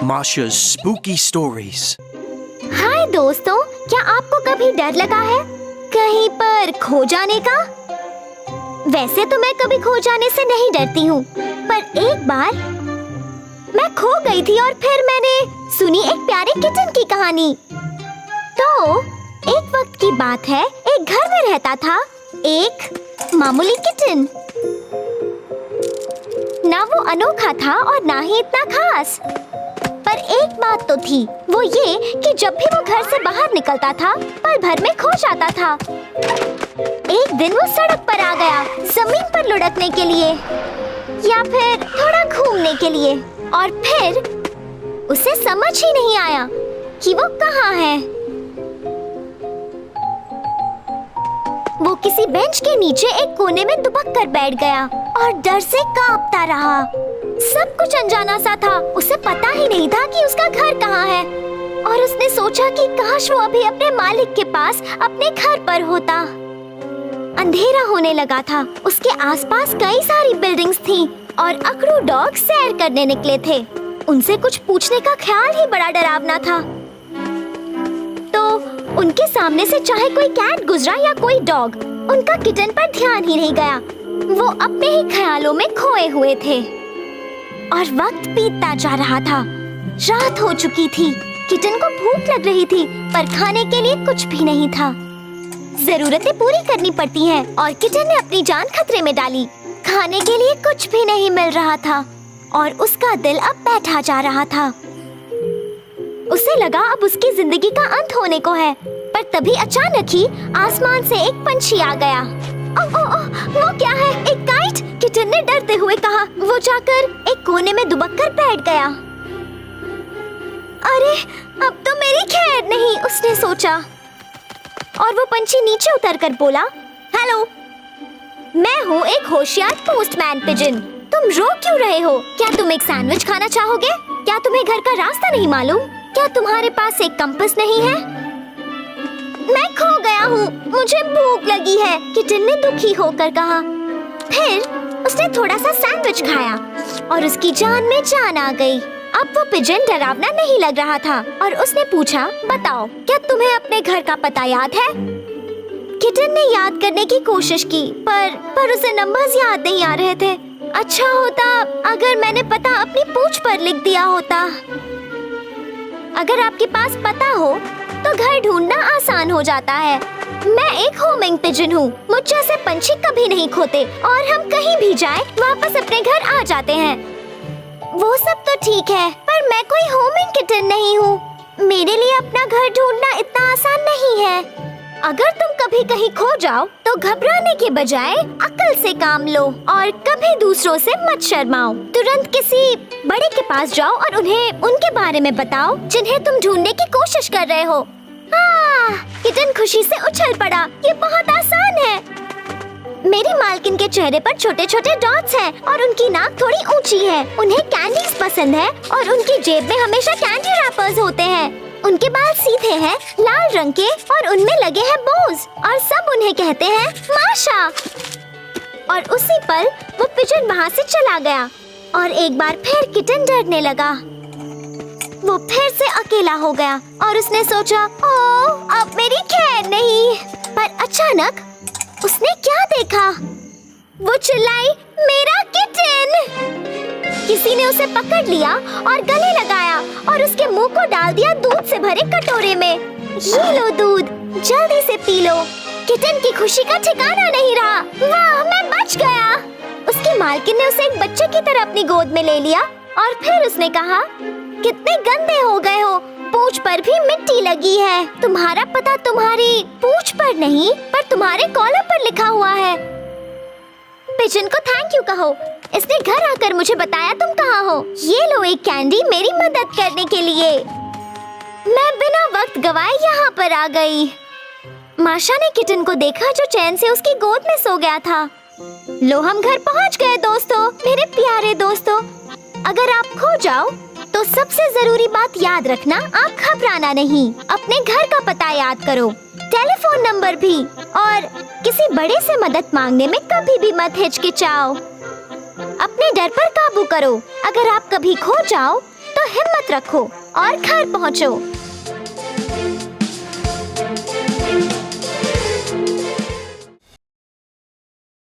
Masha's spooky stories. हाय दोस्तों, क्या आपको कभी डर लगा है कहीं पर खो जाने का? वैसे तो मैं कभी खो जाने से नहीं डरती हूँ, पर एक बार मैं खो गई थी और फिर मैंने सुनी एक प्यारे किटन की कहानी। तो एक वक्त की बात है, एक घर में रहता था एक मामूली किटन। ना वो अनोखा था और ना ही इतना खास, पर एक बात तो थी, वो ये कि जब भी वो घर से बाहर निकलता था पल भर में खो जाता था। एक दिन वो सड़क पर आ गया, जमीन पर लुढ़कने के लिए या फिर थोड़ा घूमने के लिए, और फिर उसे समझ ही नहीं आया कि वो कहाँ है। वो किसी बेंच के नीचे एक कोने में दुबक कर बैठ गया और डर से कांपता रहा। सब कुछ अनजाना सा था, उसे पता ही नहीं था कि उसका घर कहाँ है, और उसने सोचा कि काश वो अभी अपने मालिक के पास अपने घर पर होता। अंधेरा होने लगा था, उसके आसपास कई सारी बिल्डिंग्स थीं और अकड़ू डॉग सैर करने निकले थे। उनसे कुछ पूछने का ख्याल ही बड़ा डरावना था। तो उनके सामने से चाहे कोई कैट गुजरा या कोई डॉग, उनका किटन पर ध्यान ही नहीं गया। वो अपने ही ख्यालों में खोए हुए थे और वक्त बीतता जा रहा था। रात हो चुकी थी, किटन को भूख लग रही थी, पर खाने के लिए कुछ भी नहीं था। जरूरतें पूरी करनी पड़ती हैं और किटन ने अपनी जान खतरे में डाली। खाने के लिए कुछ भी नहीं मिल रहा था और उसका दिल अब बैठा जा रहा था। उसे लगा अब उसकी जिंदगी का अंत होने को है, पर तभी अचानक ही आसमान से एक पंछी आ गया। वो क्या है? एक काइट? किटन ने डरते हुए कहा। वो जाकर एक कोने में दुबक कर बैठ गया। अरे, अब तो मेरी खैर नहीं, उसने सोचा, और वो पंछी नीचे उतरकर बोला, हेलो, मैं हूँ एक होशियार पोस्टमैन पिजन। तुम रो क्यों रहे हो? क्या तुम एक सैंडविच खाना चाहोगे? क्या तुम्हें घर का रास्ता नहीं मालूम? क्या तुम्हारे पास एक कंपास नहीं है? मैं खो गया हूँ, मुझे भूख लगी है, किटन ने दुखी होकर कहा। फिर उसने थोड़ा सा सैंडविच खाया और उसकी जान में जान आ गई। अब वो पिजन डरावना नहीं लग रहा था और उसने पूछा, बताओ, क्या तुम्हें अपने घर का पता याद है? किटन ने याद करने की कोशिश की, पर उसे नंबर्स याद नहीं आ रहे थे। अच्छा होता अगर मैंने पता अपनी पूंछ पर लिख दिया होता। अगर आपके पास पता हो तो घर ढूंढना आसान हो जाता है। मैं एक होमिंग पिजन हूँ, मुझ जैसे पंछी कभी नहीं खोते और हम कहीं भी जाएं वापस अपने घर आ जाते हैं। वो सब तो ठीक है, पर मैं कोई होमिंग किटन नहीं हूँ। मेरे लिए अपना घर ढूंढना इतना आसान नहीं है। अगर तुम कभी कहीं खो जाओ तो घबराने के बजाय अक्ल से काम लो और कभी दूसरों से मत शर्माओ। तुरंत किसी बड़े के पास जाओ और उन्हें उनके बारे में बताओ जिन्हें तुम ढूंढने की कोशिश कर रहे हो। किटन खुशी से उछल पड़ा। ये बहुत आसान है। मेरी मालकिन के चेहरे पर छोटे छोटे डॉट्स हैं और उनकी नाक थोड़ी ऊंची है। उन्हें कैंडीज पसंद है और उनकी जेब में हमेशा कैंडी रैपर्स होते हैं। उनके बाल सीधे हैं, लाल रंग के, और उनमें लगे हैं बोज, और सब उन्हें कहते हैं माशा। और उसी पल वो पिजन वहाँ से चला गया और एक बार फिर किटन डरने लगा। वो फिर से अकेला हो गया और उसने सोचा, ओह, अब मेरी खैर नहीं। पर अचानक उसने क्या देखा? वो चिल्लाई, मेरा किटन! किसी ने उसे पकड़ लिया और गले लगाया और उसके मुंह को डाल दिया दूध से भरे कटोरे में। ये लो दूध, जल्दी से पी लो। किटन की खुशी का ठिकाना नहीं रहा। वाह, मैं बच गया। उसकी मालकिन ने उसे एक बच्चे की तरह अपनी गोद में ले लिया और फिर उसने कहा, कितने गंदे हो गए हो, पूंछ पर भी मिट्टी लगी है। तुम्हारा पता तुम्हारी पूंछ पर नहीं, पर तुम्हारे कॉलर पर लिखा हुआ है। पिजन को थैंक यू कहो, इसने घर आकर मुझे बताया तुम कहाँ हो। ये लो एक कैंडी मेरी मदद करने के लिए। मैं बिना वक्त गवाए यहाँ पर आ गई। माशा ने किटन को देखा जो चैन से उसकी गोद में सो गया था। लो, हम घर पहुँच गए दोस्तों, मेरे प्यारे दोस्तों। अगर आप खो जाओ तो सबसे जरूरी बात याद रखना, आप घबराना नहीं। अपने घर का पता याद करो, टेलीफोन नंबर भी, और किसी बड़े से मदद मांगने में कभी भी मत हिचकिचाओ। अपने डर पर काबू करो। अगर आप कभी खो जाओ तो हिम्मत रखो और घर पहुँचो।